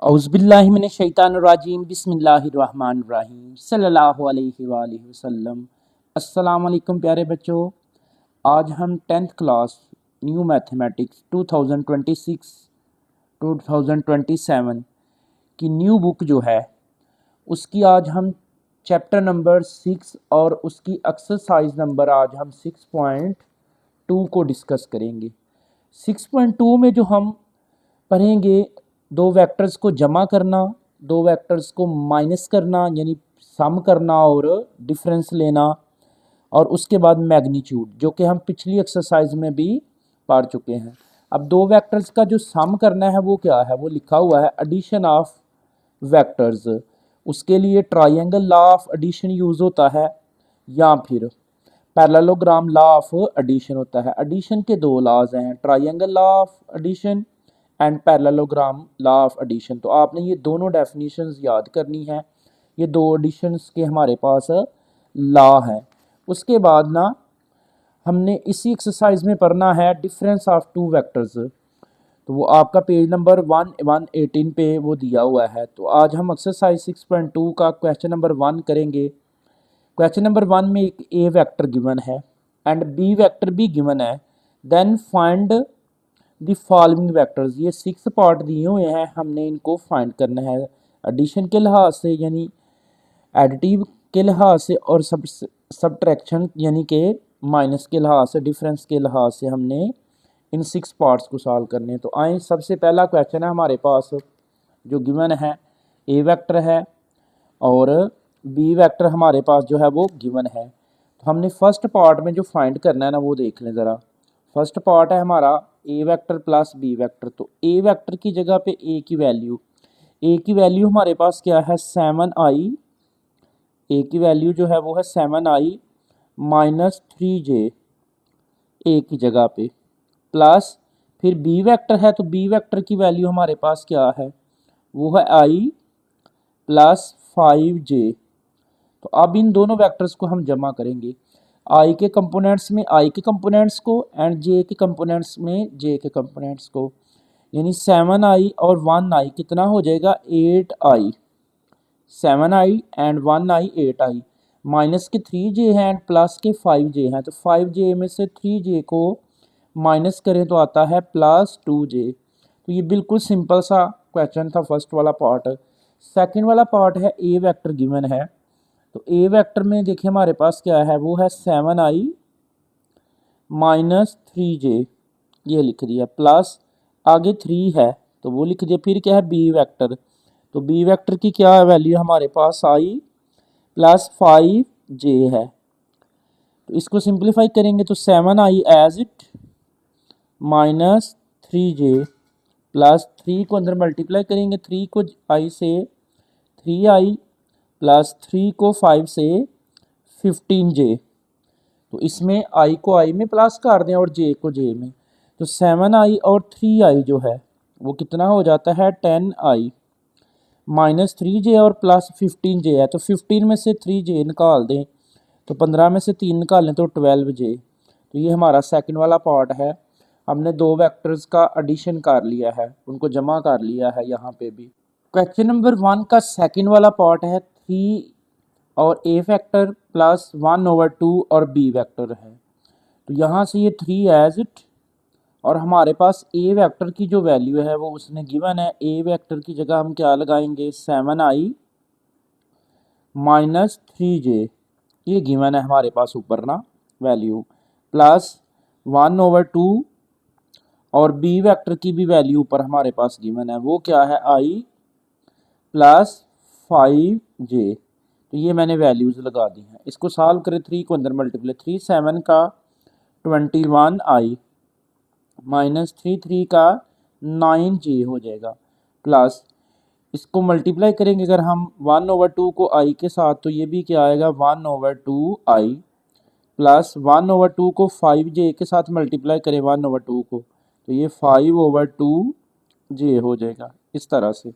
औज़ुबिल्लाहिमिनश्शैतानिर्रजीम बिस्मिल्लाहिर्रहमानिर्रहीम सल्लल्लाहु अलैहि वसल्लम। अस्सलाम वालेकुम प्यारे बच्चों, आज हम 10th क्लास न्यू मैथमेटिक्स 2026-2027 की न्यू बुक जो है उसकी आज हम चैप्टर नंबर 6 और उसकी एक्सरसाइज नंबर आज हम 6.2 को डिस्कस करेंगे। 6.2 में जो हम पढ़ेंगे, दो वेक्टर्स को जमा करना, दो वेक्टर्स को माइनस करना यानी सम करना और डिफरेंस लेना, और उसके बाद मैग्नीट्यूड, जो कि हम पिछली एक्सरसाइज में भी पढ़ चुके हैं। अब दो वेक्टर्स का जो सम करना है वो क्या है, वो लिखा हुआ है एडिशन ऑफ वेक्टर्स। उसके लिए triangle law of addition use होता है या फिर पैरेललोग्राम लॉ ऑफ एडिशन होता है। एडिशन के दो लॉज हैं, triangle law of addition and parallelogram law of addition. तो आपने ये दोनों डेफिनेशंस याद करनी है। ये दो एडिशंस के हमारे पास लॉ हैं। उसके बाद ना हमने इसी एक्सरसाइज में पढ़ना है डिफरेंस ऑफ टू वेक्टर्स। तो वो आपका पेज नंबर 118 पे वो दिया हुआ है। तो आज हम एक्सरसाइज 6.2 का क्वेश्चन नंबर 1 करेंगे। क्वेश्चन नंबर 1 में एक ए वेक्टर गिवन है एंड बी वेक्टर भी गिवन है। Then find the following vectors. ये 6 पार्ट दिए हुए हैं, हमने इनको फाइंड करना है एडिशन के लिहाज से यानी एडिटिव के लिहाज से, और सब्ट्रैक्शन यानी कि माइनस के लिहाज से, डिफरेंस के लिहाज से हमने इन 6 पार्ट्स को सॉल्व करने हैं। तो आए, सबसे पहला क्वेश्चन है हमारे पास जो गिवन है, ए वेक्टर है और बी वेक्टर हमारे पास जो है वो गिवन है। तो हमने फर्स्ट पार्ट में जो फाइंड करना है ना वो देख लें ज़रा। फर्स्ट पार्ट है हमारा ए वेक्टर प्लस बी वेक्टर। तो ए वेक्टर की जगह पे ए की वैल्यू हमारे पास क्या है, 7i। ए की वैल्यू जो है वो है 7i माइनस 3j ए की जगह पे, प्लस फिर बी वेक्टर है तो बी वेक्टर की वैल्यू हमारे पास क्या है, वो है i प्लस 5j। तो अब इन दोनों वेक्टर्स को हम जमा करेंगे, आई के कंपोनेंट्स में आई के कंपोनेंट्स को एंड जे के कंपोनेंट्स में जे के कंपोनेंट्स को, यानी 7i और 1i कितना हो जाएगा, 8i। 7i and 1i 8i, minus के 3j हैं एंड प्लस के 5j हैं। तो 5j में से 3j को माइनस करें तो आता है प्लस 2j। तो ये बिल्कुल सिंपल सा क्वेश्चन था फर्स्ट वाला पार्ट। सेकंड वाला पार्ट है ए वेक्टर गिवन है। तो ए वेक्टर में देखिए हमारे पास क्या है, वो है 7i माइनस 3j, ये लिख दिया, प्लस आगे 3 है तो वो लिख दिया। फिर क्या है बी वेक्टर, तो बी वेक्टर की क्या वैल्यू हमारे पास i प्लस 5j है। तो इसको सिंप्लीफाई करेंगे तो 7i as it minus 3j plus 3 को अंदर मल्टीप्लाई करेंगे, 3 को i से 3i प्लस 3 को 5 से 15j। तो इसमें i को i में प्लस कर दें और j को j में, तो 7i और 3i जो है वो कितना हो जाता है 10i माइनस 3j और प्लस 15j है। तो 15 में से 3j निकाल दें तो 15 में से 3 निकालें तो 12j। तो ये हमारा सेकंड वाला पार्ट है। हमने दो वेक्टर्स का एडिशन कर लिया है, उनको जमा कर लिया है यहाँ पे भी। क्वेश्चन नंबर 1 का सेकंड वाला पार्ट है 3 और ए फैक्टर प्लस 1/2 और बी वेक्टर है। तो यहाँ से ये 3 एज इट, और हमारे पास ए वेक्टर की जो वैल्यू है वो उसने गिवन है। ए वेक्टर की जगह हम क्या लगाएंगे, 7i माइनस 3j, ये गिवन है हमारे पास ऊपर ना वैल्यू, प्लस 1/2 और बी वेक्टर की भी वैल्यू ऊपर हमारे पास गिवन है, वो क्या है i प्लस 5j। तो ये मैंने वैल्यूज़ लगा दी हैं। इसको सॉल्व करें, 3 को अंदर मल्टीप्लाई, 3 7 का 21i माइनस 3 का 9j हो जाएगा, प्लस इसको मल्टीप्लाई करेंगे अगर हम 1/2 को i के साथ, तो ये भी क्या आएगा 1/2i, प्लस 1/2 को 5j के साथ मल्टीप्लाई करें 1/2 को, तो ये 5/2j हो जाएगा इस तरह से।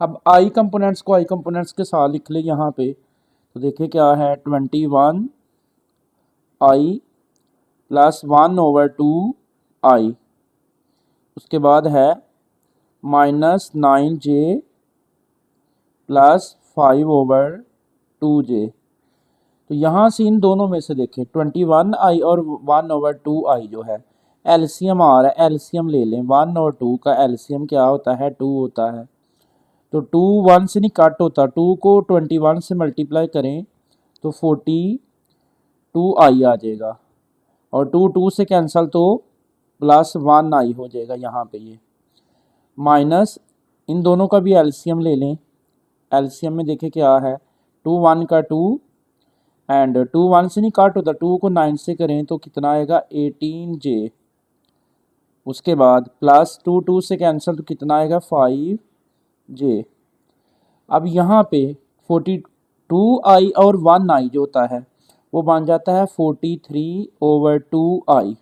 अब आई कंपोनेंट्स को आई कंपोनेंट्स के साथ लिख ले यहाँ पे, तो देखिए क्या है 21i प्लस 1/2i, उसके बाद है माइनस 9j प्लस 5/2j। तो यहाँ से इन दोनों में से देखें 21i और 1/2i जो है एलसीएम आ रहा है, एलसीएम ले लें। 1 और 2 का एलसीएम क्या होता है? 2 होता है। तो 2 1 से नहीं कट होता, 2 को 21 से मल्टीप्लाई करें तो 42i आ जाएगा, और 2 2 से कैंसिल तो प्लस 1i हो जाएगा यहाँ पे। ये माइनस इन दोनों का भी एलसीएम ले लें। एलसीएम में देखें क्या है, 2 1 का 2 एंड 2 1 से नहीं कट होता, 2 को 9 से करें तो कितना आएगा? 18j। उसके बाद प्लस 2 2 से कैंसिल तो कितना आएगा? 5j। अब यहाँ पे 42i और 1i जो होता है वो बन जाता है 43/2i।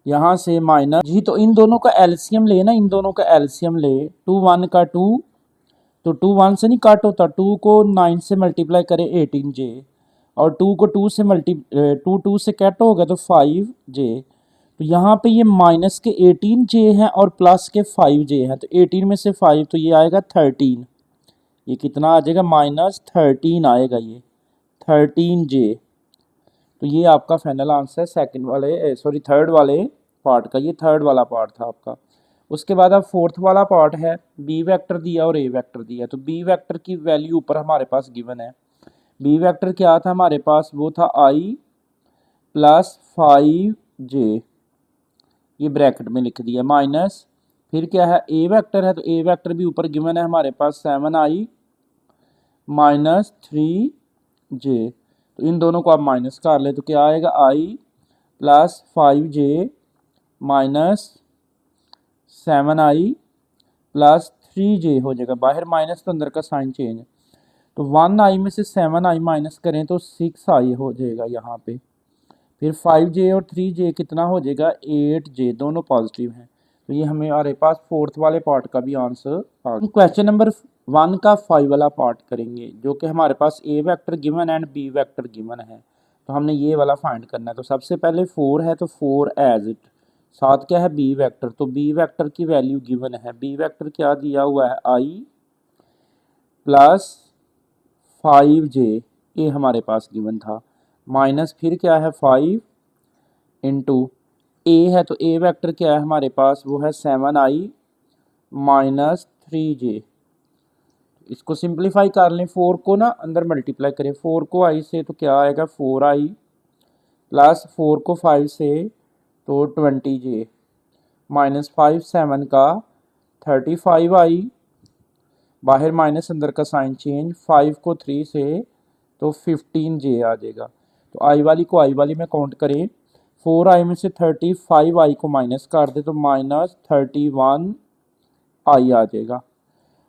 यहाँ से माइनस जी, तो इन दोनों का एलसीएम ले ना, इन दोनों का एलसीएम ले। 2 1 का 2, तो 2 1 से नहीं कट होता, 2 को 9 से मल्टीप्लाई करें 18j, और 2 को 2 से 2 से कट होगा तो 5j। तो यहाँ पे ये माइनस के 18j हैं और प्लस के 5j हैं, तो 18 में से 5 तो ये आएगा 13। ये कितना आ जाएगा? -13 आएगा, ये 13j। तो ये आपका फाइनल आंसर सेकंड वाले थर्ड वाले पार्ट का। ये थर्ड वाला पार्ट था आपका। उसके बाद अब फोर्थ वाला पार्ट है, बी वेक्टर दिया और ए वेक्टर दिया। तो बी वेक्टर की वैल्यू ऊपर हमारे पास गिवन है। बी वेक्टर क्या था हमारे पास? वो था i प्लस 5j, ये ब्रैकेट में लिख दिया, माइनस फिर क्या है? ए वेक्टर है, तो ए वेक्टर भी ऊपर गिवन है हमारे पास 7i माइनस 3j। तो इन दोनों को आप माइनस कर ले तो क्या आएगा? i plus 5j minus 7i plus 3j हो जाएगा। बाहर माइनस तो अंदर का साइन चेंज है, तो 1i में से 7i माइनस करें तो 6i हो जाएगा यहाँ पे। फिर 5j और 3j कितना हो जाएगा? 8j, दोनों पॉजिटिव हैं। तो ये हमारे पास फोर्थ वाले पार्ट का भी आंसर आ गया। क्वेश्चन नंबर 1 का 5 वाला पार्ट करेंगे, जो कि हमारे पास A vector given and B vector given है। तो हमने ये वाला फाइंड करना है। तो सबसे पहले 4 है तो 4 एज इट, साथ क्या है? B vector. तो बी वेक्टर की वैल्यू गिवन है। बी वेक्टर क्या दिया हुआ है? i प्लस 5j, ये हमारे पास गिवन था, माइनस फिर क्या है? 5 इंटू ए है, तो ए वेक्टर क्या है हमारे पास? वो है 7i माइनस 3j। इसको सिंप्लीफाई कर लें, 4 को ना अंदर मल्टीप्लाई करें, 4 को i से तो क्या आएगा? 4i प्लस 4 को 5 से तो 20j, माइनस 5 7 का 35i, बाहर माइनस अंदर का साइन चेंज, 5 को 3 से तो 15j आ जाएगा। तो i वाली को i वाली में काउंट करें, 4i में से 35i को माइनस कर दे तो माइनस 31i आ जाएगा।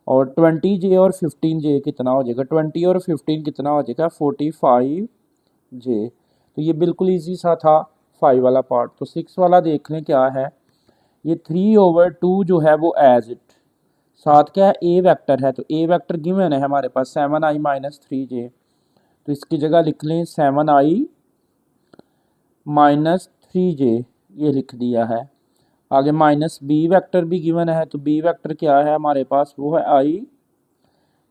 और 20j और 15j कितना हो जाएगा? 20 और 15 कितना हो जाएगा? 45j। तो ये बिल्कुल इजी सा था 5 वाला पार्ट। तो 6 वाला देख लें क्या है। ये 3/2 जो है वो एज इट, साथ क्या है? ए वेक्टर है, तो ए वेक्टर गिवन है हमारे पास 7i माइनस 3j। तो इसकी जगह लिख लें 7i माइनस 3j, ये लिख दिया है। आगे माइनस बी वेक्टर भी गिवन है, तो बी वेक्टर क्या है हमारे पास? वो है i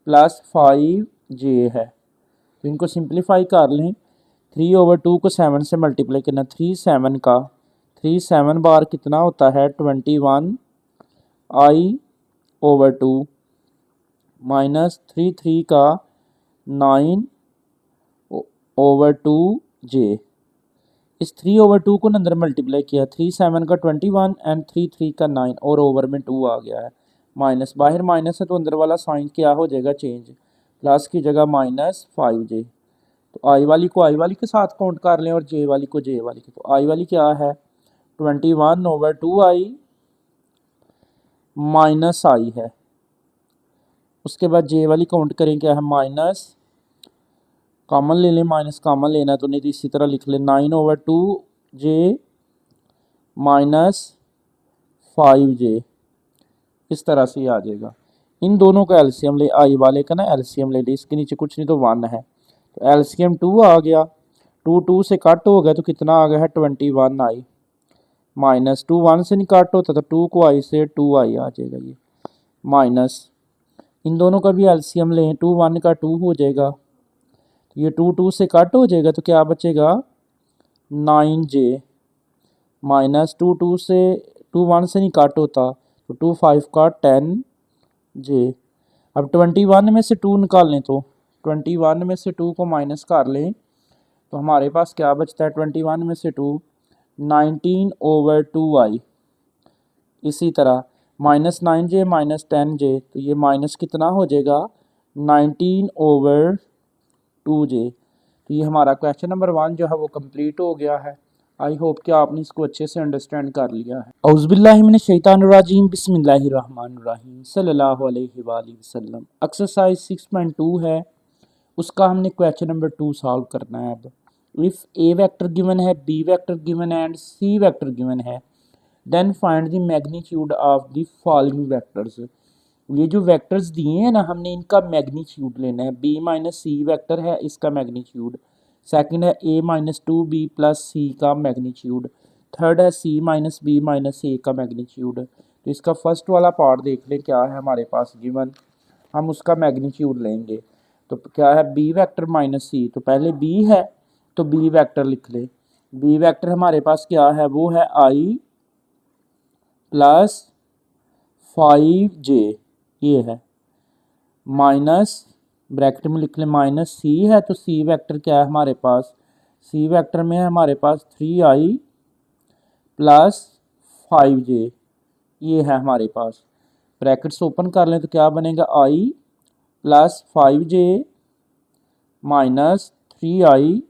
प्लस 5j है। तो इनको सिंप्लीफाई कर लें, 3/2 को 7 से मल्टीप्लाई करना, 3 7 का 3 7 बार कितना होता है? 21i/2 माइनस 3 3 का 9/2j। इस 3/2 को अंदर मल्टीप्लाई किया, 3 7 का 21 एंड 3 3 का 9 और ओवर में 2 आ गया है। माइनस बाहर माइनस है तो अंदर वाला साइन क्या हो जाएगा? चेंज, प्लस की जगह माइनस 5j। तो i वाली को i वाली के साथ काउंट कर लें और j वाली को j वाली के। तो i वाली क्या है? 21/2i माइनस i है। उसके बाद j वाली काउंट करें, क्या है? माइनस, कॉमन ले लें, माइनस कॉमन लेना तो नहीं तो इसी तरह लिख लें 9/2j माइनस 5j, इस तरह से आ जाएगा। इन दोनों का एलसीएम ले, i वाले का ना एलसीएम ले ले, इसके नीचे कुछ नहीं तो 1 है, तो एलसीएम 2 आ गया। 2 2 से कट हो गया तो कितना आ गया है? 21i माइनस 2 1 से नहीं काट होता तो 2 को आई से 2i आ जाएगा ये, माइनस इन दोनों का भी एलसीएम लें, 2 1 का 2 हो जाएगा, तो ये 2 2 से कट हो जाएगा तो क्या बचेगा 9j, माइनस 2 2 से 2 1 से नहीं कट होता तो 2 5 का 10j। अब 21 में से 2 निकाल लें तो 21 में से 2 को माइनस कर लें तो हमारे पास क्या बचता है 21 में से 2 19/2i। इसी तरह -9j माइनस 10j, तो ये माइनस कितना हो जाएगा 19/2j। तो ये हमारा क्वेश्चन नंबर 1 जो है वो कंप्लीट हो गया है। आई होप कि आपने इसको अच्छे से अंडरस्टैंड कर लिया है। औज़ुबिल्लाहि मिनश शैतानिर्रजीम बिस्मिल्लाहिर्रहमानिर्रहीम सल्लल्लाहु अलैहि वसल्लम। एक्सरसाइज 6.2 है, उसका हमने क्वेश्चन नंबर 2 सॉल्व करना है। अब इफ़ ए वेक्टर गिवन है, बी वेक्टर गिवन है एंड सी वेक्टर गिवन है, then find the magnitude of the following vectors. ये जो वेक्टर्स दिए हैं ना, हमने इनका मैग्नीट्यूड लेना है। बी माइनस सी वेक्टर है, इसका मैग्नीट्यूड। सेकंड है ए माइनस 2b प्लस सी का मैग्नीट्यूड। थर्ड है सी माइनस बी माइनस ए का मैग्नीट्यूड। तो इसका फर्स्ट वाला पार्ट देख लें क्या है हमारे पास गिवन, हम उसका मैग्नीट्यूड लेंगे। तो क्या है बी वेक्टर माइनस सी, तो पहले बी है तो बी वेक्टर लिख ले। बी वेक्टर हमारे पास क्या है, वो है आई प्लस 5j, ये है माइनस ब्रैकेट में लिख ले माइनस सी है, तो सी वेक्टर क्या है हमारे पास, सी वेक्टर में है हमारे पास 3i प्लस 5j, ये है हमारे पास। ब्रैकेट्स ओपन कर लें तो क्या बनेगा i plus 5j minus 3i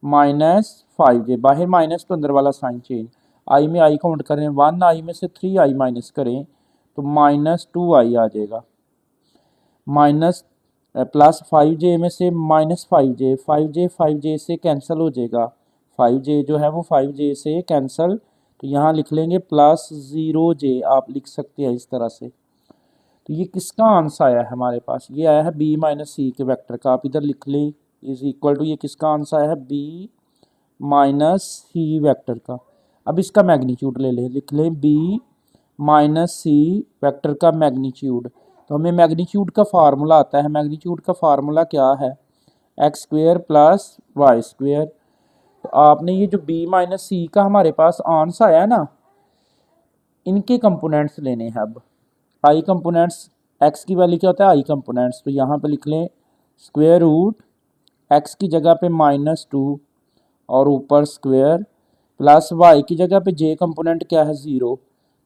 minus 5j, बाहर माइनस तो अंदर वाला साइन चेंज, आई में आई काउंट करें, 1i में से 3i माइनस करें तो माइनस 2i आ जाएगा, माइनस प्लस 5j में से माइनस 5j, 5j से कैंसिल हो जाएगा, 5j जो है वो 5j से कैंसिल, तो यहाँ लिख लेंगे प्लस 0j, आप लिख सकते हैं इस तरह से। तो ये किसका आंसर आया है हमारे पास, ये आया है b माइनस सी के वेक्टर का, आप इधर लिख लें इज इक्वल टू, ये किसका आंसर आया है b माइनस सी वेक्टर का। अब इसका मैग्नीट्यूड ले लें, लिख लें b माइनस सी वेक्टर का मैग्नीट्यूड। तो हमें मैग्नीट्यूड का फार्मूला आता है, मैग्नीट्यूड का फार्मूला क्या है, X square plus Y square. तो आपने ये जो b माइनस सी का हमारे पास आंसर आया ना, इनके कंपोनेंट्स लेने हैं। अब आई कंपोनेंट्स, एक्स की वैल्यू क्या होता है आई कंपोनेंट्स, तो यहाँ पे लिख लें स्क्वेयर रूट एक्स की जगह पे -2 और ऊपर स्क्वेयर प्लस वाई की जगह पे जे कंपोनेंट क्या है 0,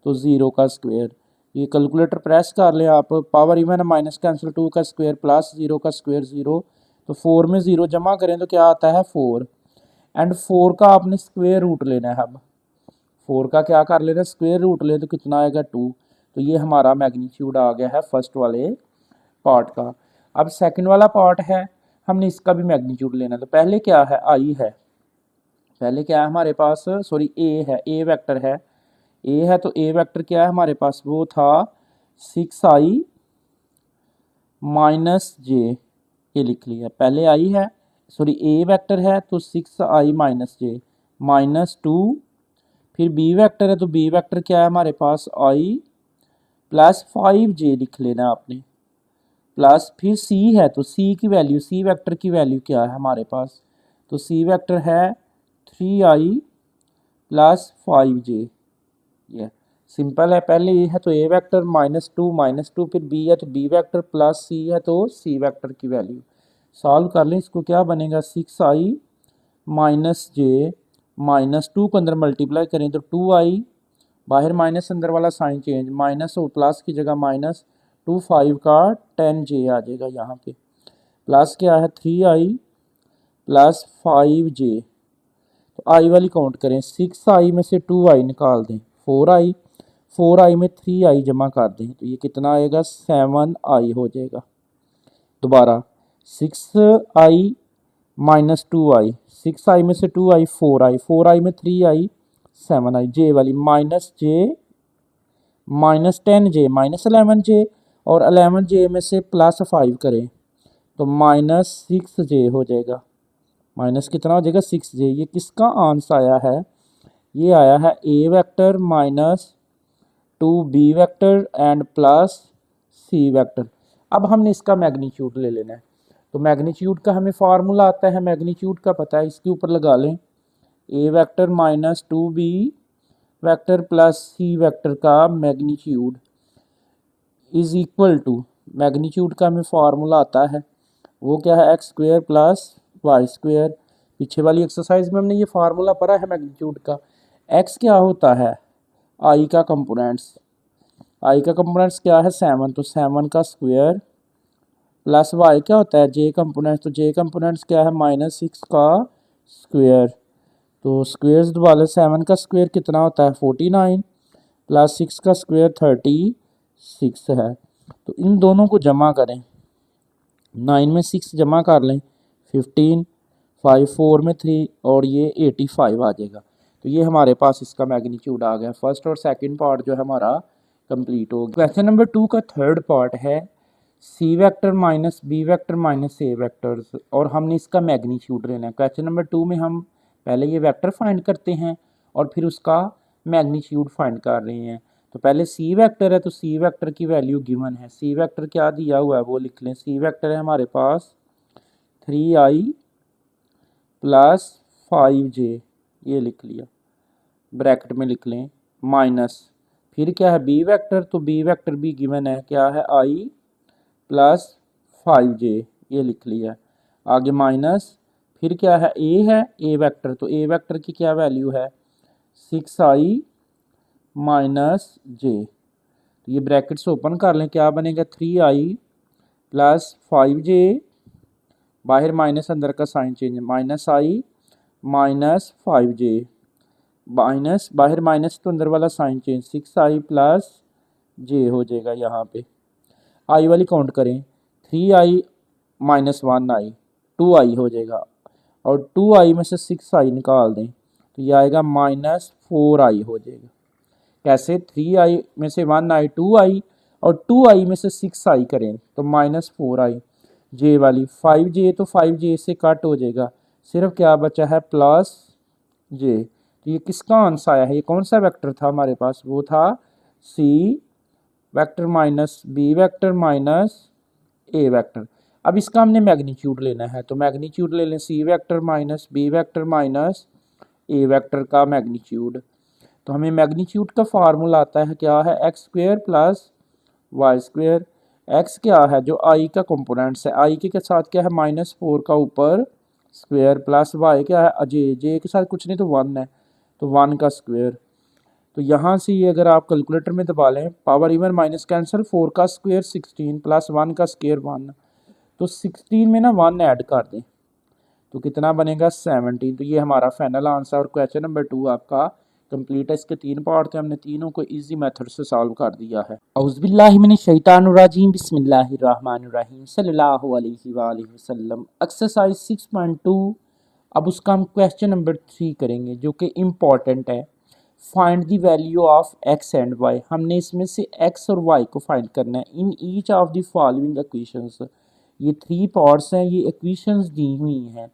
तो 0 का स्क्वेयर। ये कैलकुलेटर प्रेस कर लें आप, पावर इवन है माइनस कैंसिल 2 का स्क्वेयर प्लस 0 का स्क्वेयर 0, तो 4 में 0 जमा करें तो क्या आता है 4, एंड 4 का आपने स्क्वेयर रूट लेना है। अब 4 का क्या कर लेना, स्क्वेयर रूट ले तो कितना आएगा 2। तो ये हमारा मैग्नीट्यूड आ गया है फर्स्ट वाले पार्ट का। अब सेकंड वाला पार्ट है, हमने इसका भी मैग्नीट्यूड लेना है। तो पहले क्या है आई है, पहले क्या है हमारे पास, सॉरी ए है, ए वेक्टर है, ए है तो ए वेक्टर क्या है हमारे पास, वो था 6i माइनस जे, ये लिख लिया, पहले आई है सॉरी ए वेक्टर है तो 6i माइनस जे माइनस 2, फिर बी वेक्टर है तो बी वेक्टर क्या है हमारे पास i प्लस 5j लिख लेना आपने, प्लस फिर सी है तो सी की वैल्यू, सी वेक्टर की वैल्यू क्या है हमारे पास, तो सी वेक्टर है 3i प्लस 5j। ये सिंपल है, पहले ए है तो ए वेक्टर -2 फिर बी है तो बी वेक्टर प्लस सी है तो सी वेक्टर की वैल्यू। सॉल्व कर लें इसको, क्या बनेगा 6i माइनस जे माइनस 2 को अंदर मल्टीप्लाई करें तो 2i, बाहर माइनस अंदर वाला साइन चेंज, माइनस और प्लस की जगह माइनस 2 5 का 10j आ जाएगा, यहाँ पे प्लस क्या है 3i प्लस 5j। तो आई वाली काउंट करें, 6i में से 2i निकाल दें 4i में 3i जमा कर दें तो ये कितना आएगा 7i हो जाएगा। दोबारा 6i माइनस 2i, 6i में से 2i 4i में 3i 7i, जे वाली माइनस जे माइनस 10j माइनस 11j, और 11j में से प्लस 5 करें तो माइनस 6j हो जाएगा, माइनस कितना हो जाएगा 6j। ये किसका आंसर आया है, ये आया है A vector minus 2b vector and plus C vector. अब हमने इसका मैग्नीट्यूड ले लेना है। तो मैग्नीट्यूड का हमें फार्मूला आता है, मैग्नीट्यूड का पता है, इसके ऊपर लगा लें A vector minus 2b vector plus C vector का magnitude is equal to, magnitude का हमें फार्मूला आता है वो क्या है, X square plus Y square. पीछे वाली एक्सरसाइज में हमने ये फार्मूला पढ़ा है मैग्नीट्यूड का। एक्स क्या होता है, आई का कंपोनेंट्स, आई का कंपोनेंट्स क्या है 7, तो 7 का स्क्वायर प्लस वाई क्या होता है जे कंपोनेंट्स, तो जे कंपोनेंट्स क्या है -6 का स्क्वायर। तो स्क्वेयर्स वाले 7 का स्क्वायर कितना होता है 49 प्लस 6 का स्क्वायर 36 है। तो इन दोनों को जमा करें, 9 में 6 जमा कर लें 15, 5 4 में 3 और ये 85 आ जाएगा। तो ये हमारे पास इसका मैग्नीट्यूड आ गया। फर्स्ट और सेकंड पार्ट जो है हमारा कंप्लीट हो गया। क्वेश्चन नंबर 2 का थर्ड पार्ट है C vector minus B vector minus A vectors, और हमने इसका मैग्नीट्यूड लेना है। क्वेश्चन नंबर 2 में हम पहले ये वेक्टर फाइंड करते हैं और फिर उसका मैग्नीट्यूड फाइंड कर रहे हैं। तो पहले सी वेक्टर है, तो सी वेक्टर की वैल्यू गिवन है। सी वेक्टर क्या दिया हुआ है वो लिख लें। सी वेक्टर है हमारे पास 3i प्लस 5j, ये लिख लिया, ब्रैकेट में लिख लें माइनस, फिर क्या है बी वेक्टर, तो बी वेक्टर भी गिवन है, क्या है i प्लस 5j, ये लिख लिया, आगे माइनस, फिर क्या है ए वेक्टर, तो ए वेक्टर की क्या वैल्यू है 6i माइनस जे। तो ये ब्रैकेट्स ओपन कर लें, क्या बनेगा 3i प्लस 5j, बाहर माइनस अंदर का sign change, minus i minus 5j, minus बाहर माइनस तो अंदर वाला sign change, 6i plus j हो जाएगा। यहाँ पे आई वाली काउंट करें, 3i माइनस 1i 2i हो जाएगा, और 2i में से 6i निकाल दें तो ये आएगा -4i हो जाएगा। कैसे, 3i में से 1i 2i और 2i में से 6i करें तो -4i, जे वाली 5j, तो 5j से कट हो जाएगा, सिर्फ क्या बचा है प्लस j। तो ये किसका आंसर आया है, ये कौन सा वेक्टर था हमारे पास, वो था C vector minus B vector minus A vector. अब इसका हमने मैग्नीट्यूड लेना है, तो मैग्नीट्यूड ले लें C vector minus B vector minus A vector का मैग्नीट्यूड। तो हमें मैग्नीट्यूड का फार्मूला आता है, क्या है X square plus Y square. X क्या है जो आई का कंपोनेंट्स है, आई के साथ क्या है -4 का ऊपर स्क्वेयर, प्लस वाई क्या है अजय, जे के साथ कुछ नहीं तो 1 है, तो 1 का स्क्वेयर। तो यहाँ से ये अगर आप कैलकुलेटर में दबा लें, पावर इवन माइनस कैंसिल, 4 का स्क्वेयर 16 प्लस 1 का स्क्वेयर 1, तो 16 में ना 1 ऐड कर दें तो कितना बनेगा 17। तो ये हमारा फाइनल आंसर, और क्वेश्चन नंबर 2 आपका कंप्लीट है। इसके 3 पार्ट थे, हमने तीनों को इजी मेथड से सॉल्व कर दिया है। औज़ुबिल्लाहि मिनश्शैतानिर्रजीम, बिस्मिल्लाहिर्रहमानिर्रहीम, सल्लल्लाहु अलैहि वसल्लम। एक्सरसाइज 6.2। अब उसका हम क्वेश्चन नंबर 3 करेंगे जो कि इम्पॉर्टेंट है। Find the value of X and Y. हमने इसमें से एक्स और वाई को फाइंड करना है in each of the following equations. ये 3 पार्ट्स हैं, ये इक्वेशंस दी हुई हैं,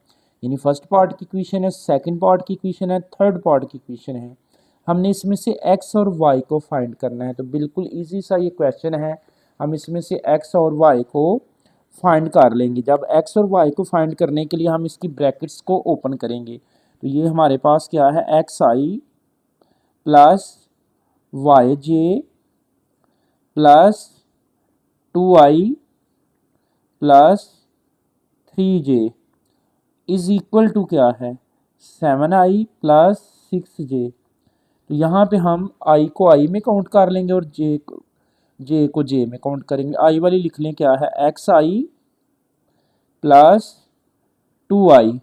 यानी फर्स्ट पार्ट की इक्वेशन है, सेकंड पार्ट की इक्वेशन है, थर्ड पार्ट की इक्वेशन है। हमने इसमें से एक्स और वाई को फाइंड करना है। तो बिल्कुल इजी सा ये क्वेश्चन है, हम इसमें से एक्स और वाई को फाइंड कर लेंगे। जब एक्स और वाई को फाइंड करने के लिए हम इसकी ब्रैकेट्स को ओपन करेंगे, तो ये हमारे पास क्या है X I plus Y J plus 2i plus 3j is equal to क्या है 7i प्लस 6j। तो यहाँ पे हम i को i में काउंट कर लेंगे और j को j में काउंट करेंगे। i वाली लिख लें क्या है xi प्लस 2i,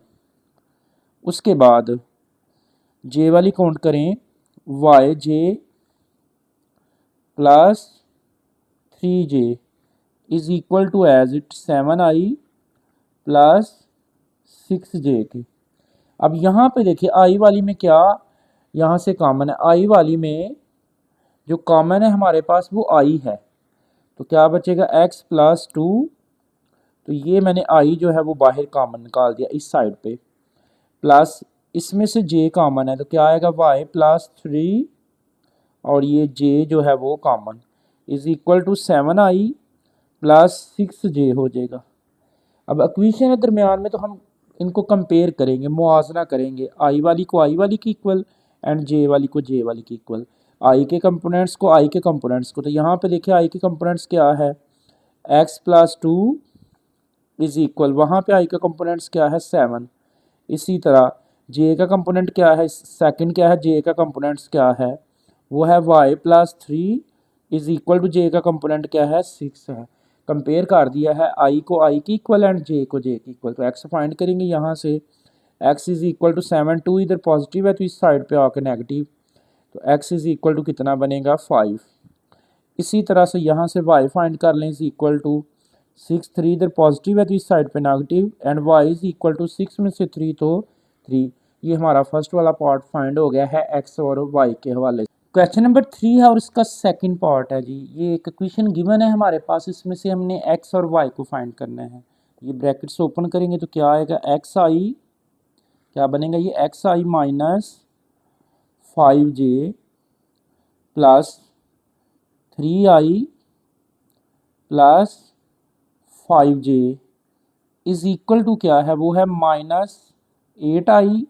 उसके बाद j वाली काउंट करें yj plus 3j is equal to as it 7i plus 6j की। अब यहाँ पे देखिए आई वाली में क्या यहाँ से कॉमन है, आई वाली में जो कॉमन है हमारे पास वो आई है, तो क्या बचेगा x प्लस 2, तो ये मैंने आई जो है वो बाहर कॉमन निकाल दिया इस साइड पे, प्लस इसमें से j कॉमन है तो क्या आएगा y प्लस 3 और ये j जो है वो common is equal to 7i plus 6j हो जाएगा। अब इक्वेशन के दरमियान में तो हम इनको कंपेयर करेंगे, मुआवजा करेंगे, आई वाली को आई वाली की इक्वल एंड जे वाली को जे वाली की इक्वल, आई के कंपोनेंट्स को आई के कंपोनेंट्स को। तो यहाँ पे देखिए आई के कंपोनेंट्स क्या है, x प्लस 2 इज इक्वल, वहाँ पे आई का कंपोनेंट्स क्या है 7। इसी तरह जे का कंपोनेंट क्या है, सेकंड क्या है, जे का कंपोनेंट्स क्या है वो है y plus 3 is equal to J का कंपोनेंट क्या है 6 है। कंपेयर कर दिया है आई को आई की इक्वल एंड जे को जे की इक्वल। तो एक्स फाइंड करेंगे यहाँ से, एक्स इज इक्वल टू 7, 2 इधर पॉजिटिव है तो इस साइड पे आकर नेगेटिव, तो एक्स इज इक्वल टू कितना बनेगा 5। इसी तरह से यहाँ से वाई फाइंड कर लें, इज इक्वल टू 6, 3 इधर पॉजिटिव है तो इस साइड पे negative and Y is equal to 6 में से 3 तो 3। ये हमारा फर्स्ट वाला पार्ट फाइंड हो गया है एक्स और वाई के हवाले से। क्वेश्चन नंबर 3 है और इसका सेकंड पार्ट है जी। ये एक इक्वेशन गिवन है हमारे पास, इसमें से हमने एक्स और वाई को फाइंड करना है। ये ब्रैकेट्स ओपन करेंगे तो क्या आएगा, एक्स आई क्या बनेगा, ये X I minus 5j plus 3i plus 5j is equal to क्या है, वो है माइनस 8i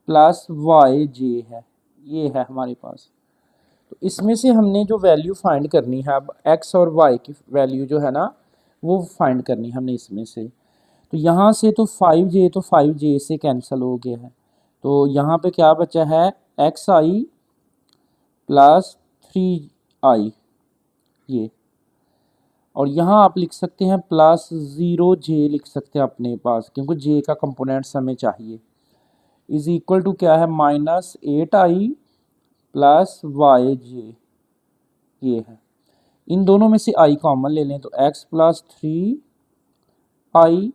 प्लस yj है। ये है हमारे पास। तो इसमें से हमने जो वैल्यू फाइंड करनी है, अब x और y की वैल्यू जो है ना वो फाइंड करनी है हमने इसमें से। तो यहाँ से तो 5j तो 5j से कैंसिल हो गया है, तो यहाँ पे क्या बचा है xi प्लस 3i ये, और यहाँ आप लिख सकते हैं प्लस 0j लिख सकते हैं अपने पास, क्योंकि j का कंपोनेंट्स हमें चाहिए, इज इक्वल टू क्या है माइनस 8i प्लस yj ये है। इन दोनों में से i कॉमन ले लें तो x प्लस 3i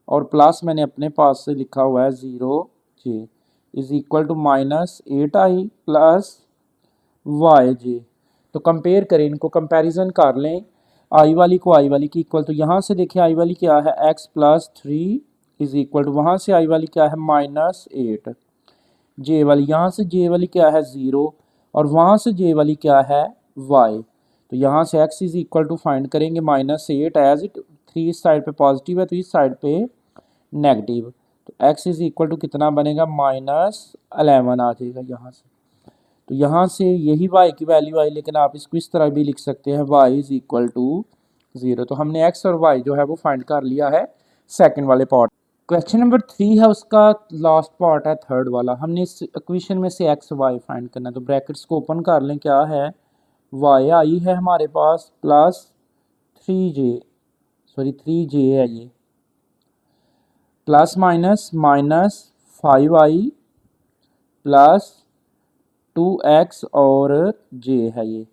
और प्लस मैंने अपने पास से लिखा हुआ है 0j is equal to minus 8i plus yj। तो कंपेयर करें इनको, कंपैरिजन कर लें आई वाली को आई वाली की इक्वल। तो यहाँ से देखिए आई वाली क्या है x plus 3 is equal to, वहाँ से आई वाली क्या है माइनस 8, जे वाली यहाँ से जे वाली क्या है 0 और वहाँ से जे वाली क्या है y। तो यहाँ से x is equal to find करेंगे माइनस 8 एज इट 3 इस साइड पे पॉजिटिव है तो इस साइड पे नेगेटिव, तो x इज इक्वल टू कितना बनेगा माइनस 11 आ जाएगा यहाँ से। तो यहाँ से यही y की वैल्यू आई, लेकिन आप इसको इस तरह भी लिख सकते हैं y इज इक्वल टू 0। तो हमने x और y जो है वो फाइंड कर लिया है सेकंड वाले पार्ट। क्वेश्चन नंबर 3 है, उसका लास्ट पार्ट है थर्ड वाला। हमने इस इक्वेशन में से x y फाइंड करना है, तो ब्रैकेट्स को ओपन कर लें, क्या है y आई है हमारे पास प्लस 3j है ये, plus minus minus 5i plus 2x और j है ये,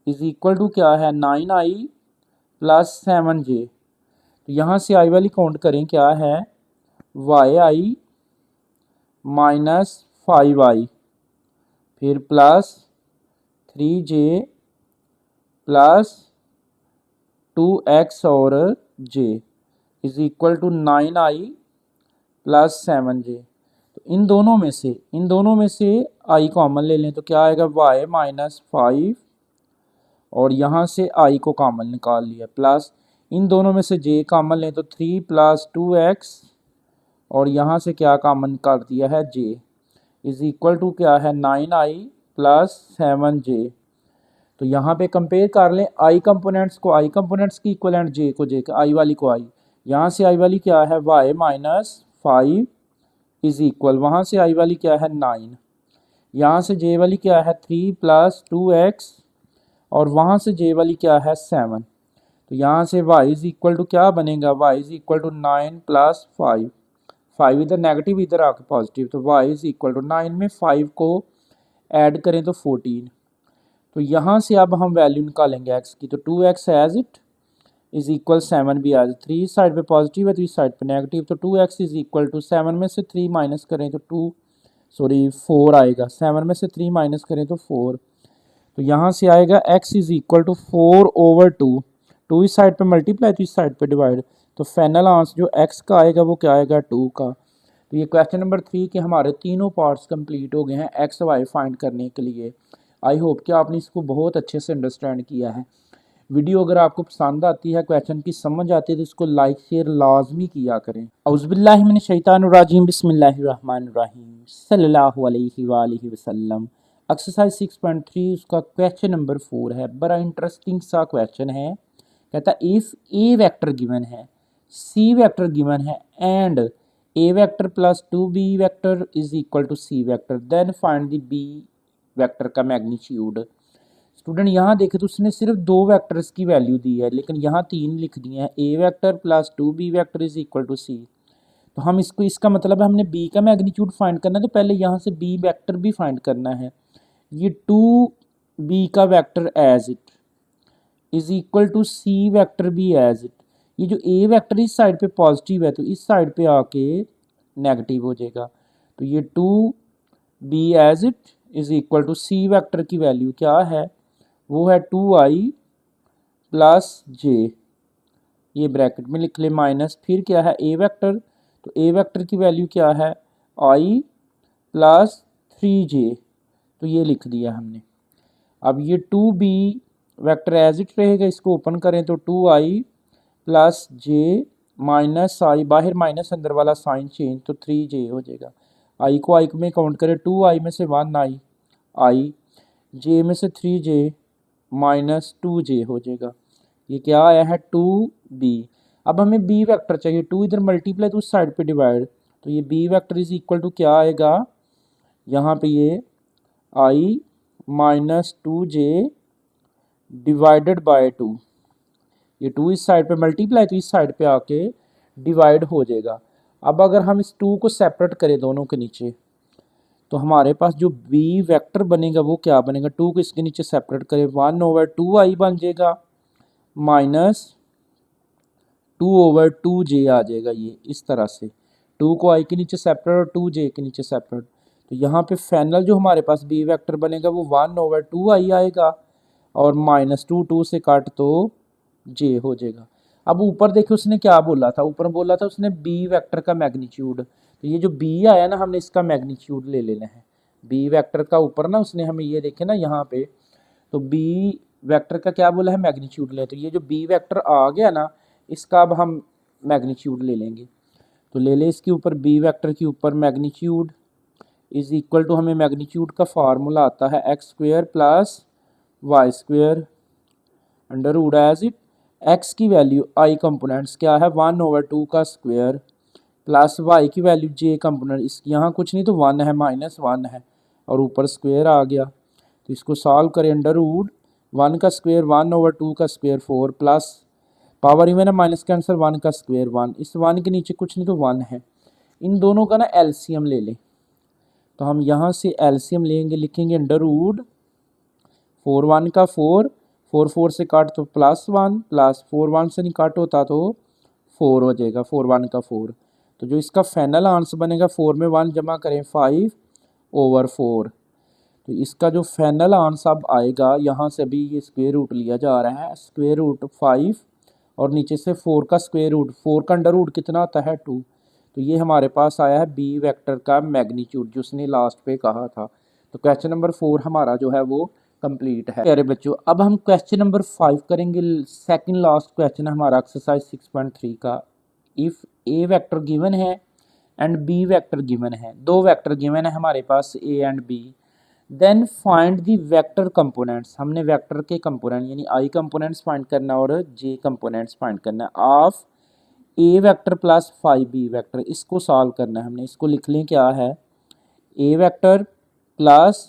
इज इक्वल टू क्या है 9i प्लस 7j। तो यहाँ से i वाली काउंट करें, क्या है yi माइनस 5i फिर प्लस 3j प्लस 2x और j is equal to 9i plus 7j। तो इन दोनों में से i कॉमन ले लें तो क्या आएगा y माइनस 5 और यहाँ से i को कॉमन निकाल लिया, प्लस इन दोनों में से j कॉमन लें तो 3 प्लस 2x और यहाँ से क्या कॉमन कर दिया है j इज इक्वल टू क्या है 9i प्लस 7j। तो यहाँ पे कंपेयर कर लें i कंपोनेंट्स को i कंपोनेंट्स की इक्वल एंड j को j का, i वाली को i, यहाँ से i वाली क्या है y माइनस 5 इज इक्वल, वहाँ से i वाली क्या है 9, यहाँ से j वाली क्या है 3 प्लस 2x और वहाँ से j वाली क्या है 7। तो यहाँ से y इज इक्वल टू क्या बनेगा, y is equal to 9 plus 5 इधर नेगेटिव इधर आके पॉजिटिव, तो y इज इक्वल टू 9 में 5 को ऐड करें तो 14। तो यहाँ से अब हम वैल्यू निकालेंगे x की, तो 2x as it is equal 7 भी आज 3 इस साइड पे पॉजिटिव है तो इस साइड पे नेगेटिव, तो 2x इज इक्वल टू 7 में से 3 माइनस करें तो 4 आएगा, 7 में से 3 माइनस करें तो 4। तो यहाँ से आएगा x इज इक्वल टू 4/2, 2 इस साइड पे मल्टीप्लाई तो इस साइड पे डिवाइड, तो फाइनल आंसर जो x का आएगा वो क्या आएगा 2 का। तो ये क्वेश्चन नंबर 3 के हमारे तीनों पार्ट्स कंप्लीट हो गए हैं एक्स वाई फाइंड करने के लिए। आई होप कि आपने इसको बहुत अच्छे से अंडरस्टैंड किया है। वीडियो अगर आपको पसंद आती है, क्वेश्चन की समझ आती है, तो इसको लाइक शेयर लाजमी किया करें। औज़ुबिल्लाहि मिनश शैतानिर्रजीम बिस्मिल्लाहिर्रहमानिर्रहीम सल्लल्लाहु अलैहि वालैहि वसल्लम। एक्सरसाइज 6.3 उसका क्वेश्चन नंबर 4 है। बड़ा इंटरेस्टिंग सा क्वेश्चन है। कहता है इफ़ ए वेक्टर गिवन है, सी वेक्टर गिवन है and A vector plus 2b vector is equal to C vector, then find the B vector का मैग्नीट्यूड। स्टूडेंट यहाँ देखे तो उसने सिर्फ 2 वेक्टर्स की वैल्यू दी है, लेकिन यहाँ 3 लिख दिए हैं। A vector plus 2b vector is equal to C. तो हम इसको, इसका मतलब है हमने बी का मैग्नीट्यूड फाइंड करना है, तो पहले यहाँ से बी वेक्टर भी फाइंड करना है। ये 2b का vector as it is equal to C vector भी एज इट। ये जो ए वेक्टर इस साइड पे पॉजिटिव है, तो इस साइड पे आके नेगेटिव हो जाएगा। तो ये 2b as it is equal to C vector की वैल्यू क्या है, वो है 2i प्लस जे, ये ब्रैकेट में लिख ले माइनस, फिर क्या है ए वेक्टर, तो ए वेक्टर की वैल्यू क्या है i प्लस 3j, तो ये लिख दिया हमने। अब ये 2b वेक्टर एज इट रहेगा, इसको ओपन करें तो 2i प्लस जे माइनस आई, बाहर माइनस अंदर वाला साइन चेंज, तो 3j हो जाएगा। आई को आई में काउंट करें, 2i में से 1i आई, जे में से 3j माइनस 2j हो जाएगा। ये क्या आया है 2b। अब हमें b वेक्टर चाहिए, 2 इधर मल्टीप्लाई तो उस साइड पे डिवाइड, तो ये b vector is equal to क्या आएगा, यहाँ पे ये i minus 2j divided by 2, ये 2 इस साइड पे मल्टीप्लाई तो इस साइड पे आके डिवाइड हो जाएगा। अब अगर हम इस 2 को सेपरेट करें दोनों के नीचे, तो हमारे पास जो b वेक्टर बनेगा वो क्या बनेगा, 2 को इसके नीचे सेपरेट करें 1/2i बन जाएगा, माइनस 2/2j आ जाएगा। ये इस तरह से 2 को i के नीचे सेपरेट और 2j के नीचे सेपरेट, तो यहाँ पे फाइनल जो हमारे पास b वेक्टर बनेगा वो 1/2i आएगा, और माइनस 2 से काट तो j हो जाएगा। अब ऊपर देखिए उसने क्या बोला था, ऊपर बोला था उसने b वेक्टर का मैग्नीट्यूड, तो ये जो b आया ना हमने इसका मैग्नीट्यूड ले लेना है। b वेक्टर का ऊपर ना उसने हमें ये देखे ना यहाँ पे, तो b वेक्टर का क्या बोला है मैग्नीट्यूड ले, तो ये जो b वेक्टर आ गया ना इसका अब हम मैग्नीट्यूड ले लेंगे। तो ले ले इसके ऊपर b वेक्टर के ऊपर मैग्नीट्यूड इज इक्वल टू, हमें मैग्नीट्यूड का फार्मूला आता है X square plus Y square under root as it, X की वैल्यू आई कंपोनेंट्स क्या है 1/2 का स्क्वेयर प्लस वाई की वैल्यू जे कंपोनेंट, इस यहाँ कुछ नहीं तो 1 है, -1 है और ऊपर स्क्वेयर आ गया। तो इसको सॉल्व करें, अंडर रूट 1 का स्क्वेयर 1/2 का स्क्वेयर 4 प्लस पावर इवन है माइनस का आंसर 1 का स्क्वेयर 1, इस 1 के नीचे कुछ नहीं तो 1 है। इन दोनों का ना एलसीएम ले लें, तो हम यहाँ से एलसीएम लेंगे, लिखेंगे अंडर रूट 4 1 का 4, 4 4 से काट तो +1 प्लस 4 1 से नहीं काट होता तो 4 हो जाएगा, 4 1 का 4। तो जो इसका फाइनल आंसर बनेगा 4 में 1 जमा करें 5/4, तो इसका जो फाइनल आंसर अब आएगा, यहाँ से अभी ये स्क्वेयर रूट लिया जा रहा है, स्क्वेयर रूट 5 और नीचे से 4 का स्क्वेयर रूट, 4 का अंडर रूट कितना आता है 2, तो ये हमारे पास आया है बी वेक्टर का मैग्नीट्यूड जो उसने लास्ट पे कहा था। तो क्वेश्चन नंबर 4 हमारा जो है वो कंप्लीट है। प्यारे बच्चों, अब हम क्वेश्चन नंबर 5 करेंगे, सेकंड लास्ट क्वेश्चन है हमारा एक्सरसाइज 6.3 का। इफ़ ए वेक्टर गिवन है एंड बी वेक्टर गिवन है, 2 वेक्टर गिवन है हमारे पास A and B, then find the vector components, हमने वेक्टर के कंपोनेंट यानी आई कंपोनेंट्स फाइंड करना और जे कंपोनेंट्स फाइंड करना of A vector plus 5b vector, इसको सॉल्व करना है हमने। इसको लिख लें क्या है, A vector plus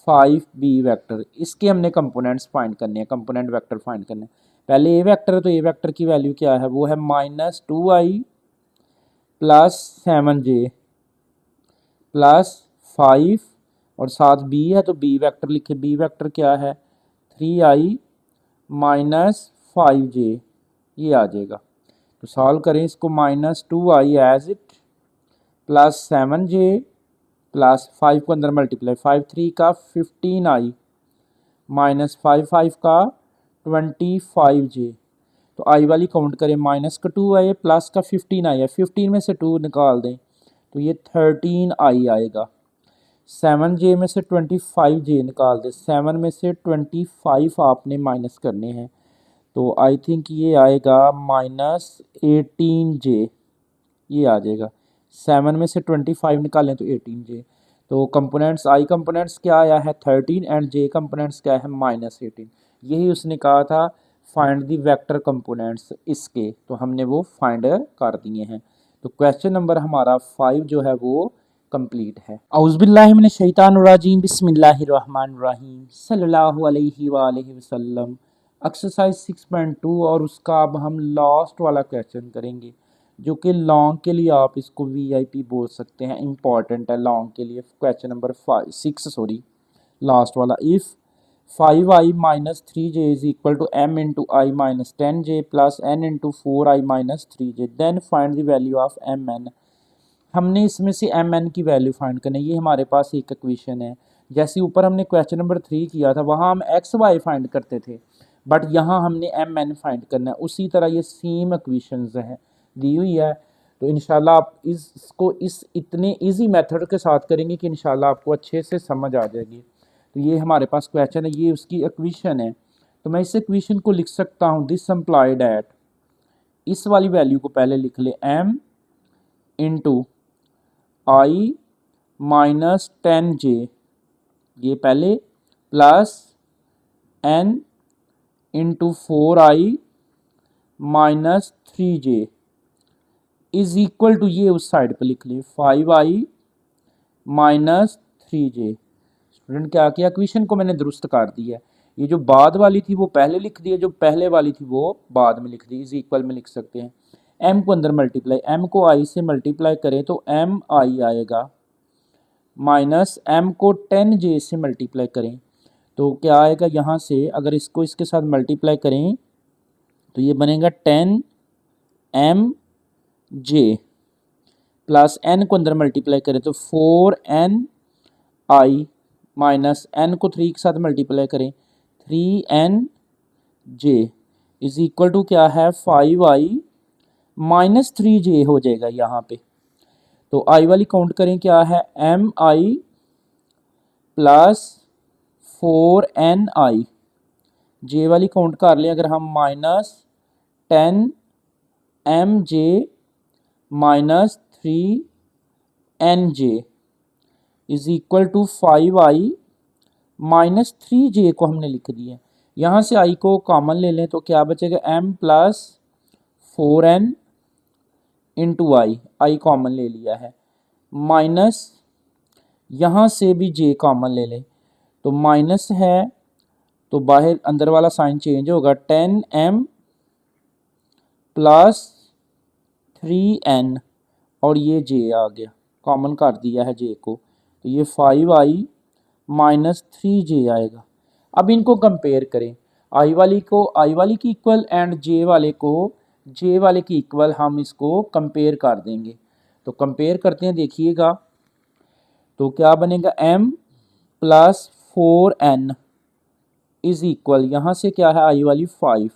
5b vector, इसके हमने कंपोनेंट्स फाइंड करने हैं, कंपोनेंट वेक्टर फाइंड करने हैं। पहले ए वेक्टर है तो ए वेक्टर की वैल्यू क्या है, वो है -2i प्लस 7j प्लस 5 और साथ b है तो b वेक्टर लिखे, b वेक्टर क्या है 3i माइनस 5j, ये आ जाएगा। तो सॉल्व करें इसको, -2i as it plus 7j plus 5 को अंदर मल्टीप्लाई, 5 3 का 15i माइनस 5 5 का 25j, तो आई वाली काउंट करें, माइनस का 2 है प्लस का 15 आई है, 15 में से 2 निकाल दें तो ये 13i आएगा। 7j में से 25j निकाल दे, 7 में से 25 आपने माइनस करने हैं, तो आई थिंक ये आएगा -18j, ये आ जाएगा। 7 में से 25 निकालें तो 18j। तो कंपोनेंट्स आई कंपोनेंट्स क्या आया है 13 एंड j कंपोनेंट्स क्या है -18। यही उसने कहा था फाइंड दी वेक्टर कंपोनेंट्स इसके, तो हमने वो फाइंड कर दिए हैं। तो क्वेश्चन नंबर हमारा 5 जो है वो कंप्लीट है। औज़ुबिल्लाहि मिनश शैतानिर रजीम, बिस्मिल्लाहिर रहमानिर रहीम, सल्लल्लाहु अलैहि वसल्लम। एक्सरसाइज 6.2 और उसका अब हम लास्ट वाला क्वेश्चन करेंगे, जो कि लॉन्ग के लिए आप इसको वीआईपी बोल सकते हैं, इम्पॉर्टेंट है लॉन्ग के लिए। क्वेश्चन नंबर 6 लास्ट वाला। If 5i minus 3j is equal to m into I minus 10j plus n into 4i minus 3j, then find the value of mn। हमने इसमें से mn की वैल्यू फाइंड करनी है। ये हमारे पास एक इक्वेशन है, जैसे ऊपर हमने क्वेश्चन नंबर 3 किया था, वहाँ हम एक्स वाई फाइंड करते थे, बट यहाँ हमने mn फाइंड करना है। उसी तरह ये सेम इक्वेशंस है दी हुई है। तो इंशाल्लाह आप इसको इस इतने इजी मेथड के साथ करेंगे कि इंशाल्लाह आपको अच्छे से समझ आ जाएगी। तो ये हमारे पास क्वेश्चन है, ये उसकी इक्वेशन है। तो मैं इस इक्वेशन को लिख सकता हूँ, दिस इम्प्लाइड एट, इस वाली वैल्यू को पहले लिख ले, m इंटू आई माइनस 10j, ये पहले, plus n into 4i minus 3j is equal to, ये उस साइड पे लिख ले, 5i माइनस 3j। स्टूडेंट क्या किया, इक्वेशन को मैंने दुरुस्त कर दिया है। ये जो बाद वाली थी वो पहले लिख दी है, जो पहले वाली थी वो बाद में लिख दी। इज इक्वल में लिख सकते हैं, m को अंदर मल्टीप्लाई, m को i से मल्टीप्लाई करें तो mi आएगा, माइनस m को 10j से मल्टीप्लाई करें तो क्या आएगा, यहाँ से अगर इसको इसके साथ मल्टीप्लाई करें तो ये बनेगा 10mj, प्लस n को अंदर मल्टीप्लाई करें तो 4ni, माइनस n को 3 के साथ मल्टीप्लाई करें 3nj इज इक्वल टू क्या है, 5i माइनस 3j हो जाएगा यहाँ पे। तो i वाली काउंट करें, क्या है mi प्लस 4ni, j वाली काउंट कर लें अगर हम, minus 10mj minus 3nj is equal to 5i minus 3j को हमने लिख दिया। यहाँ से i को कॉमन ले लें तो क्या बचेगा, m प्लस 4n इंटू आई कॉमन ले लिया है, माइनस यहाँ से भी j कॉमन ले लें तो माइनस है, तो बाहर अंदर वाला साइन चेंज होगा, 10m प्लस 3n और ये j आ गया, कॉमन कर दिया है j को, तो ये 5i माइनस 3j आएगा। अब इनको कंपेयर करें, i वाली को i वाली की इक्वल एंड j वाले को j वाले की इक्वल, हम इसको कंपेयर कर देंगे। तो कंपेयर करते हैं, देखिएगा तो क्या बनेगा, m plus 4n is equal, यहाँ से क्या है i वाली 5,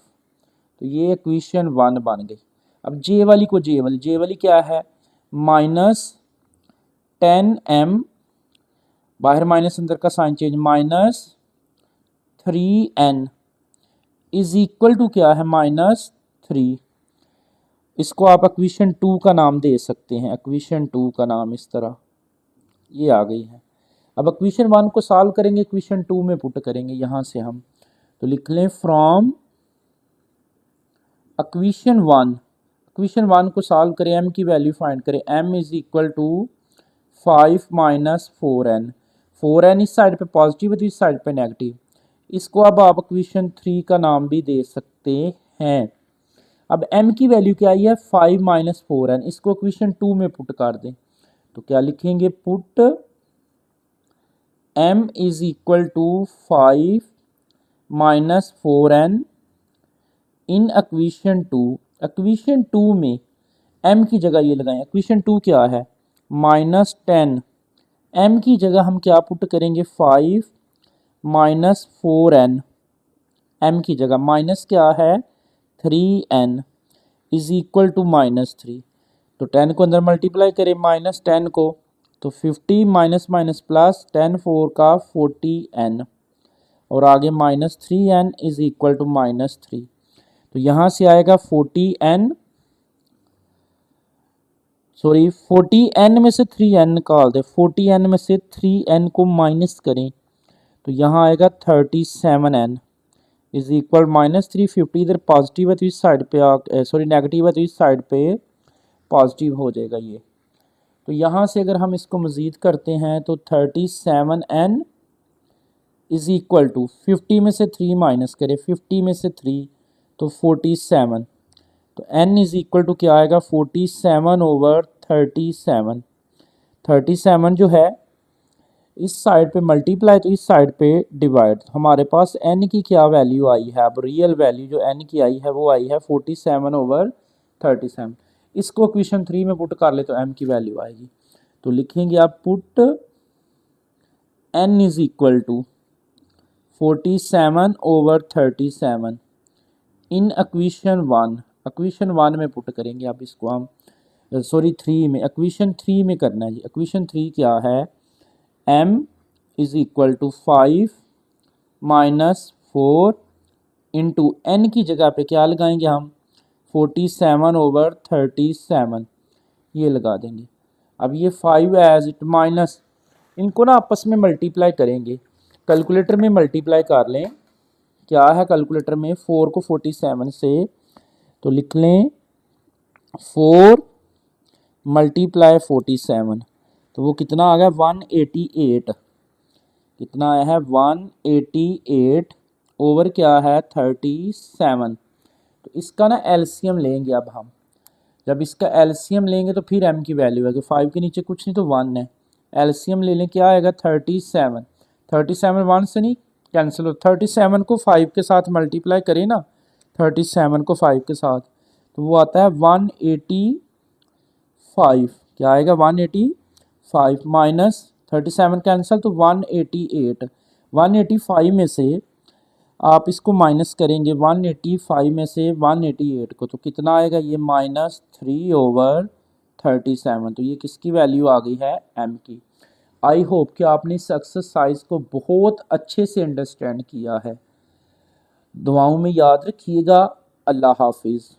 तो ये इक्वेशन 1 बन गई। अब j वाली को j वाली क्या है, माइनस 10m, बाहर माइनस अंदर का sign change, minus 3n is equal to क्या है, माइनस 3। इसको आप इक्वेशन 2 का नाम दे सकते हैं, इक्वेशन 2 का नाम इस तरह, ये आ गई है। अब इक्वेशन 1 को सॉल्व करेंगे, इक्वेशन 2 में पुट करेंगे। यहाँ से हम तो लिख लें, फ्रॉम इक्वेशन 1 को सॉल्व करें, m की वैल्यू फाइंड करें, m is equal to 5 minus 4n इस साइड पे पॉजिटिव है तो इस साइड पे नेगेटिव। इसको अब आप इक्वेशन 3 का नाम भी दे सकते हैं। अब m की वैल्यू क्या आई है, 5 माइनस 4n, इसको इक्वेशन 2 में पुट कर दें तो क्या लिखेंगे, put m is equal to 5 minus 4n in equation 2। Equation 2 में m की जगह ये लगाएं, इक्वेशन 2 क्या है, माइनस 10, m की जगह हम क्या पुट करेंगे, 5 माइनस 4n, m की जगह माइनस क्या है 3n is equal to minus 3। तो 10 को अंदर मल्टीप्लाई करें माइनस 10 को, तो 50 माइनस माइनस प्लस 10 4 का 40n और आगे minus 3n is equal to minus 3। तो यहाँ से आएगा 40n, सॉरी 40n में से 3n निकाल दे, 40n में से 3n को माइनस करें तो यहाँ आएगा 37n इज इक्वल माइनस 350 इधर पॉजिटिव है तो इस साइड पे सॉरी नेगेटिव है तो इस साइड पे पॉजिटिव हो जाएगा ये। तो यहाँ से अगर हम इसको मज़ीद करते हैं तो 37n इज इक्वल टू 50 में से 3 माइनस करें, 50 में से 3 तो 47, तो n इज इक्वल टू क्या आएगा 47 ओवर 37। 37 जो है इस साइड पे मल्टीप्लाई तो इस साइड पे डिवाइड, हमारे पास n की क्या वैल्यू आई है, अब रियल वैल्यू जो n की आई है वो आई है 47 ओवर 37। इसको इक्वेशन 3 में पुट कर ले तो m की वैल्यू आएगी। तो लिखेंगे आप put n is equal to 47 over 37 in equation 1। Equation 1 में पुट करेंगे आप इसको हम, सॉरी 3 में, इक्वेशन 3 में करना है जी। इक्वेशन 3 क्या है, m is equal to 5 minus 4 into N की जगह पे क्या लगाएंगे हम 47 ओवर 37 ये लगा देंगे। अब ये 5 एज इट माइनस, इनको ना आपस में मल्टीप्लाई करेंगे, कैलकुलेटर में मल्टीप्लाई कर लें। क्या है कैलकुलेटर में 4 को 47 से, तो लिख लें 4 मल्टीप्लाई 47 तो वो कितना आ गया 188, कितना आया है 188 ओवर क्या है 37। तो इसका ना एलसीएम लेंगे अब हम, जब इसका एलसीएम लेंगे तो फिर m की वैल्यू है कि 5 के नीचे कुछ नहीं तो 1 है। एलसीएम ले लें, क्या आएगा 37, 37 1 से नहीं कैंसिल हो, 37 को 5 के साथ मल्टीप्लाई करें ना, 37 को 5 के साथ तो वो आता है 185, क्या आएगा 185 माइनस 37 कैंसिल तो 188, 185 में से आप इसको माइनस करेंगे 185 में से 188 को तो कितना आएगा ये माइनस 3 ओवर 37। तो ये किसकी वैल्यू आ गई है m की। आई होप कि आपने इस एक्सरसाइज को बहुत अच्छे से अंडरस्टैंड किया है। दुआओं में याद रखिएगा। अल्लाह हाफिज़।